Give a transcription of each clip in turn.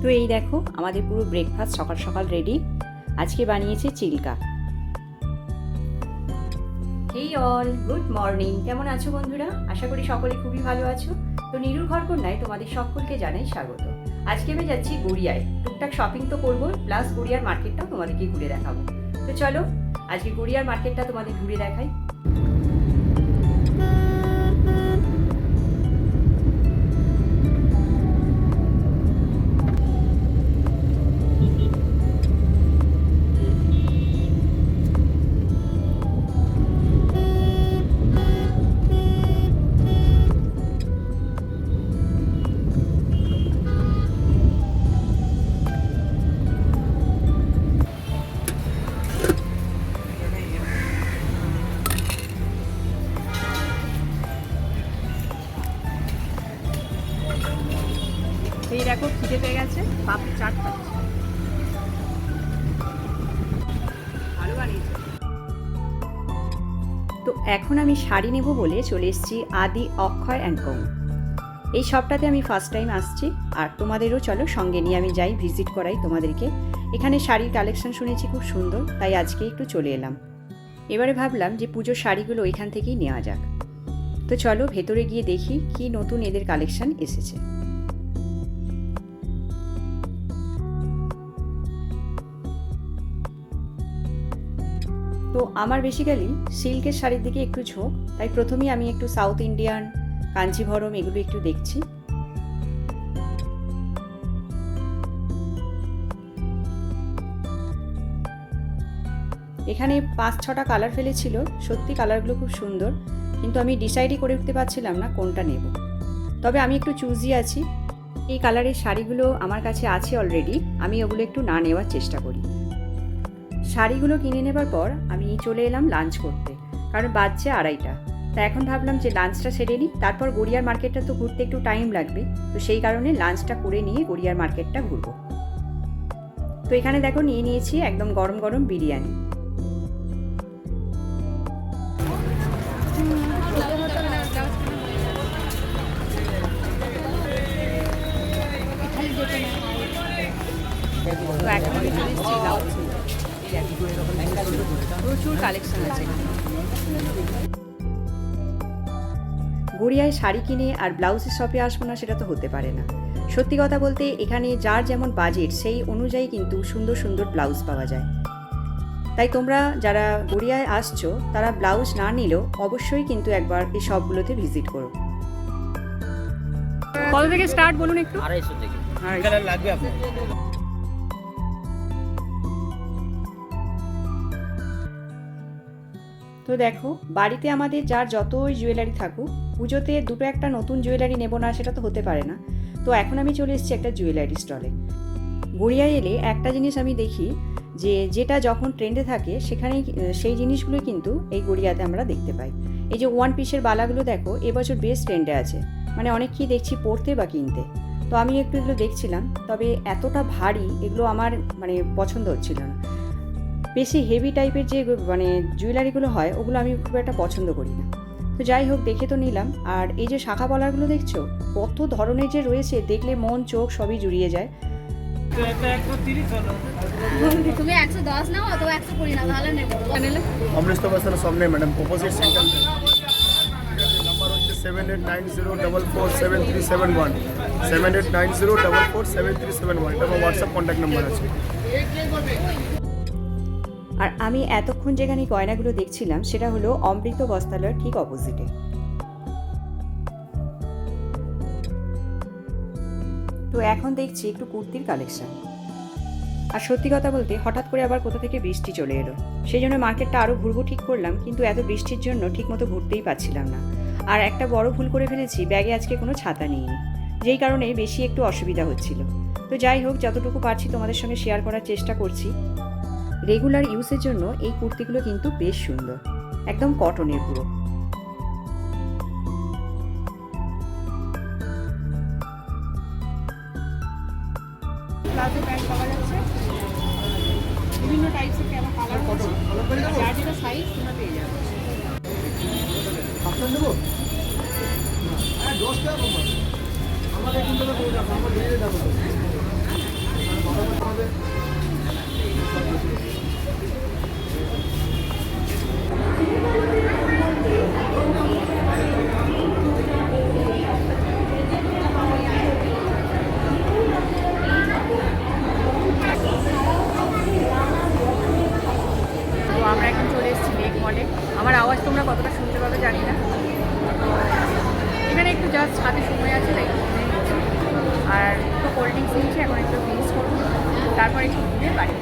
তো এই দেখো আমাদের পুরো ব্রেকফাস্ট সকাল সকাল রেডি। আজকে বানিয়েছে চিল্কা। হেই অল, গুড মর্নিং। কেমন আছো বন্ধুরা? আশা করি সকলে খুবই ভালো আছো। তো নীরুর ঘরকন্যায় তোমাদের সকলকে জানাই স্বাগত। আজকে আমি যাচ্ছি গড়িয়ায়। টুকটাক শপিং তো করবো, প্লাস গড়িয়ার মার্কেটটাও তোমাদেরকে ঘুরে দেখাবো। তো চলো আজকে গড়িয়ার মার্কেটটা তোমাদের ঘুরে দেখাই। এই দেখো খিদে পেয়ে গেছে, পাপ চাট খাচ্ছে। ভালো বানিয়েছে। তো এখন আমি শাড়ি নেব বলে চলে এসেছি আদি অক্ষয় অ্যান্ড কোং। এই শপটাতে আমি ফার্স্ট টাইম আসছি, আর তোমাদেরও চলো সঙ্গে নিয়ে আমি যাই, ভিজিট করাই তোমাদেরকে। এখানে শাড়ির কালেকশন শুনেছি খুব সুন্দর, তাই আজকে একটু চলে এলাম। এবারে ভাবলাম যে পুজোর শাড়িগুলো এখান থেকেই নেওয়া যাক। তো চলো ভেতরে গিয়ে দেখি কি নতুন এদের কালেকশন এসেছে। তো আমার বেসিক্যালি সিল্কের শাড়ির দিকে একটু ঝোঁক, তাই প্রথমেই আমি একটু সাউথ ইন্ডিয়ান, কাঞ্চিভরম এগুলো একটু দেখছি। এখানে 5-6টা কালার ফেলেছিল, সত্যি কালারগুলো খুব সুন্দর, কিন্তু আমি ডিসাইডই করে উঠতে পারছিলাম না কোনটা নেব। তবে আমি একটু চুজি আছি। এই কালারের শাড়িগুলো আমার কাছে আছে অলরেডি, আমি ওগুলো একটু না নেওয়ার চেষ্টা করি। শাড়িগুলো কিনে নেবার পর আমি চলে এলাম লাঞ্চ করতে, কারণ বাজছে 2:30। তা এখন ভাবলাম যে লাঞ্চটা সেরে নিই, তারপর গড়িয়ার মার্কেটটা তো ঘুরতে একটু টাইম লাগবে, তো সেই কারণে লাঞ্চটা করে নিয়ে গড়িয়ার মার্কেটটা ঘুরবো। তো এখানে দেখো নিয়ে নিয়েছি একদম গরম গরম বিরিয়ানি। তো এখন আমি চলে এসেছি লাউচি। প্রচুর কালেকশন আছে। গড়িয়ায় শাড়ি কিনে আর ব্লাউজের শপে আসবো না সেটা তো হতে পারে না। সত্যি কথা বলতে এখানে যার যেমন বাজেট সেই অনুযায়ী কিন্তু সুন্দর সুন্দর ব্লাউজ পাওয়া যায়। তাই তোমরা যারা গড়িয়ায় আসছো তারা ব্লাউজ না নিলেও অবশ্যই কিন্তু একবার এই শপগুলোতে ভিজিট করো। কত থেকে স্টার্ট বলুন একটু? 250 থেকে। এখানে লাগবে আপনার। তো দেখো বাড়িতে আমাদের যার যতই জুয়েলারি থাকুক, পুজোতে দুটো একটা নতুন জুয়েলারি নেব না সেটা তো হতে পারে না। তো এখন আমি চলে এসেছি একটা জুয়েলারি স্টলে। গড়িয়ায় এলে একটা জিনিস আমি দেখি, যে যেটা যখন ট্রেন্ডে থাকে সেখানেই সেই জিনিসগুলো কিন্তু এই গড়িয়াতে আমরা দেখতে পাই। এই যে 1 পিসের বালাগুলো দেখো এবছর বেশ ট্রেন্ডে আছে, মানে অনেককেই দেখছি পরতে বা কিনতে। তো আমি একটু এগুলো দেখছিলাম, তবে এতটা ভারী এগুলো আমার মানে পছন্দ হচ্ছিল না। বেশি হেভি টাইপের যে মানে জুয়েলারিগুলো হয় ওগুলো আমি খুব একটা পছন্দ করি না। তো যাই হোক দেখে তো নিলাম। আর এই যে শাখা পলারগুলো দেখছো কত ধরনের যে রয়েছে, দেখলে মন চোখ সবই জুড়িয়ে যায়। তুমি 110 নাও অথবা 120 নাও, তাহলে নেব। অমৃত বাসের সামনে ম্যাডাম, অপোজিট সেন্টার। নাম্বার হচ্ছে 7890447371, 7890447371। এটা আমার হোয়াটসঅ্যাপ কন্ট্যাক্ট নাম্বার আছে। আর আমি এতক্ষণ যেখানে গয়নাগুলো দেখছিলাম সেটা হলো অমৃত বস্ত্রালয়ের ঠিক অপোজিটে। তো এখন দেখছি একটু কুর্তির কালেকশন। আর সত্যি কথা বলতে হঠাৎ করে আবার কোথা থেকে বৃষ্টি চলে এলো, সেই জন্য মার্কেটটা আরও ঘুরবো ঠিক করলাম, কিন্তু এত বৃষ্টির জন্য ঠিকমতো ঘুরতেই পারছিলাম না। আর একটা বড় ভুল করে ফেলেছি, ব্যাগে আজকে কোনো ছাতা নিইনি, যেই কারণে বেশি একটু অসুবিধা হচ্ছিল। তো যাই হোক যতটুকু পারছি তোমাদের সঙ্গে শেয়ার করার চেষ্টা করছি। রেগুলার ইউজের জন্য এই কুর্তিগুলো কিন্তু বেশ সুন্দর, একদম কটনের পুরো। প্লাজো প্যান্ট পাওয়া যাচ্ছে, বিভিন্ন টাইপসের কালার আছে, যার যেটা সাইজ তোমরা পেয়ে যাবে। আমাদের কিন্তু আমরা এখন চলে এসেছি লেক মলে। আমার আওয়াজ তোমরা কতটা শুনতে পাবে জানি না। তো এখানে একটু জাস্ট হাতে সময় আছে তাই ঘুরে নিচ্ছি। আর একটু কোল্ড ড্রিঙ্কস নিয়েছি, এখন একটু ফিনিশ করবো, তারপর একটু ঘুরে বাড়ি।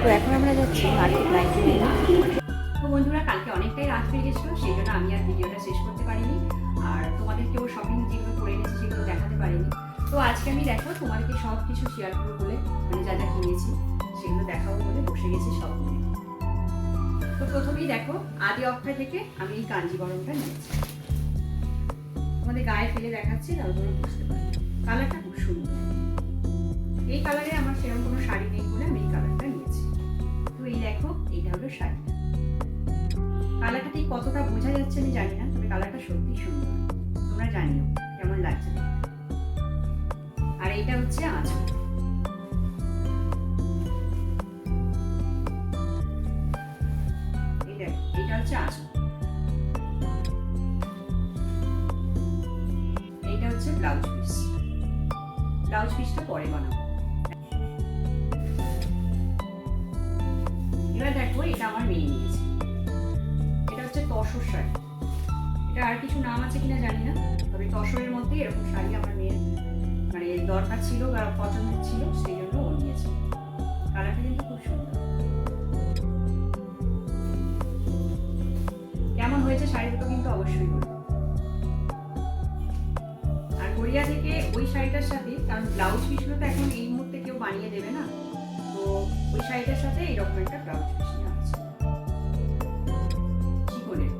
তো এখন আমরা যাচ্ছি মার্কেট 99। তো বন্ধুরা, কালকে অনেকটাই রাত হয়ে গেছিলো, সেই জন্য আমি আর ভিডিওটা শেষ করতে পারিনি, আর তোমাদেরকেও শপিং যেগুলো করে এনেছি সেগুলো দেখাতে পারিনি। তো আজকে আমি দেখো তোমাদেরকে সব কিছু শেয়ার করবো বলে, মানে যা যা কিনেছি সেগুলো দেখাবো বলে বসে গেছি সব নিয়ে। তো প্রথমেই দেখো, আদি অক্ষয় থেকে আমি এই কাঞ্জিবরমটা নিয়েছি। তোমাদের গায়ে ফেলে দেখাচ্ছি, তাহলে তোমরা বুঝতে পারবে। কালারটা খুব সুন্দর। এই কালারে আমার সেরকম কোনো শাড়ি নেই বলে আমি এই কালারটা নিয়েছি। তো এই দেখো, এইটা হলো শাড়িটা। কালারটা ঠিক কতটা বোঝা যাচ্ছে আমি জানি না, তবে কালারটা সত্যি সুন্দর। তোমরা জানিও কেমন লাগছে দেখতে। আর এইটা হচ্ছে আঁচল। এই দেখো, এইটা হচ্ছে আঁচল। এইটা হচ্ছে ব্লাউজ পিস। ব্লাউজ পিসটা পরে বানাবো। এবার দেখো, এটা আমার মেয়ে নিয়েছে। এটা হচ্ছে তসর শাড়ি। এটা আর কিছু নাম আছে কিনা জানি না, তবে তসরের মধ্যে এরকম শাড়ি আমার মেয়ের মানে দরকার ছিল বা পছন্দের ছিল, সেই জন্য ও নিয়েছে। কালারটা কিন্তু খুব সুন্দর। কেমন হয়েছে শাড়ি দুটো কিন্তু অবশ্যই বলবো। আর গড়িয়া থেকে ওই শাড়িটার সাথে, কারণ ব্লাউজ পিসগুলো তো এখন এই মুহূর্তে কেউ বানিয়ে দেবে না, তো ওই শাড়িটার সাথে এইরকম একটা ব্লাউজ পিস নেওয়া আছে চিকনের।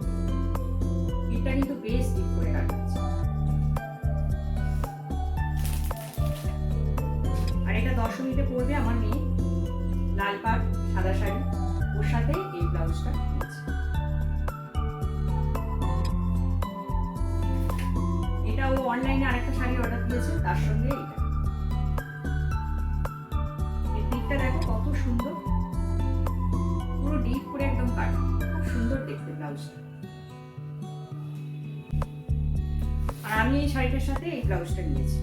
এটা কিন্তু বেশ ডিপ করে কাটা আছে। আর এটা দশমীতে পরবে আমার মেয়ে, লাল পাড় সাদা শাড়ি, ওর সাথে এই ব্লাউজটা নিয়েছে। এটা ও অনলাইনে আরেকটা শাড়ি অর্ডার দিয়েছে, তার সঙ্গে এটা। এই পিকটা দেখো কত সুন্দর, পুরো ডিপ করে একদম কাটা, খুব সুন্দর দেখতে ব্লাউজটা। আর আমি এই শাড়িটার সাথে এই ব্লাউজটা নিয়েছি।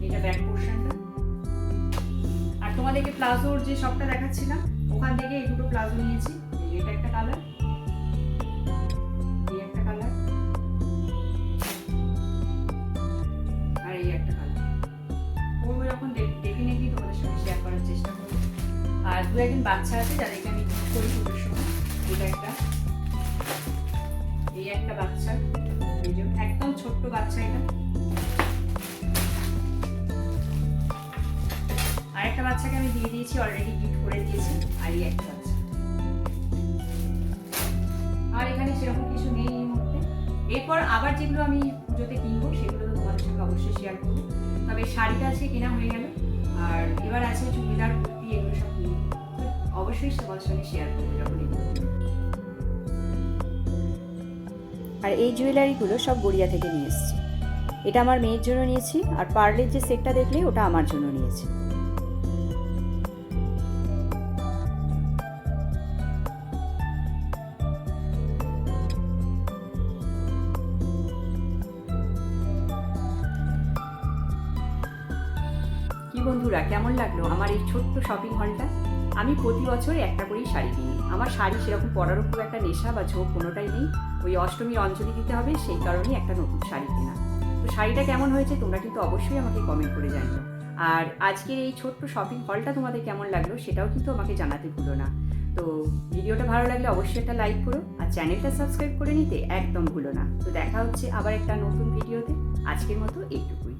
এটা ব্যাক পোর্শনটা। আর তোমাদেরকে প্লাজোর যে শপটা দেখাচ্ছিলাম, ওখান থেকে এই দুটো প্লাজো নিয়েছি। এটা একটা কালার, এই একটা কালার, আর এই একটা কালার। পরবো যখন ডেফিনেটলি তোমাদের সঙ্গে শেয়ার করার চেষ্টা করবো। আর দু একজন বাচ্চা আছে যাদেরকে আমি গিফট করি পুজোর সময়। এটা একটা, এই একটা বাচ্চা, এই যে একদম ছোট্ট বাচ্চা এটা। আর একটা বাচ্চাকে আমি দিয়ে দিয়েছি, অলরেডি গিফট করে দিয়েছি। আর এই একটা বাচ্চা। আর এখানে সেরকম কিছু নেই এই মুহূর্তে। এরপর আবার যেগুলো আমি পুজোতে কিনবো সেগুলো তো তোমাদের সঙ্গে অবশ্যই শেয়ার করবো। তবে শাড়িটা আছে কেনা হয়ে গেল, আর এবার আছে চুড়িদার, কুর্তি, এগুলো সব কিনবো। অবশ্যই তোমাদের সঙ্গে শেয়ার করবো যখন এগুলো। আর এই জুয়েলারিগুলো সব গড়িয়া থেকে নিয়ে এসেছি। এটা আমার মেয়ের জন্য নিয়েছি, আর পার্লের যে সেটটা দেখলে ওটা আমার জন্য নিয়েছি। কি বন্ধুরা, কেমন লাগলো আমার এই ছোট্ট শপিং হলটা? আমি প্রতি বছর একটা করেই শাড়ি কিনি। আমার শাড়ি সেরকম পরারও খুব একটা নেশা বা ঝোঁক কোনোটাই নেই। ওই অষ্টমীর অঞ্জলি দিতে হবে, সেই কারণেই একটা নতুন শাড়ি কেনা। তো শাড়িটা কেমন হয়েছে তোমরা কিন্তু অবশ্যই আমাকে কমেন্ট করে জানিও। আর আজকের এই ছোট্ট শপিং হলটা তোমাদের কেমন লাগলো সেটাও কিন্তু আমাকে জানাতে ভুলো না। তো ভিডিওটা ভালো লাগলে অবশ্যই একটা লাইক করো, আর চ্যানেলটা সাবস্ক্রাইব করে নিতে একদম ভুলো না। তো দেখা হচ্ছে আবার একটা নতুন ভিডিওতে। আজকের মতো এইটুকুই।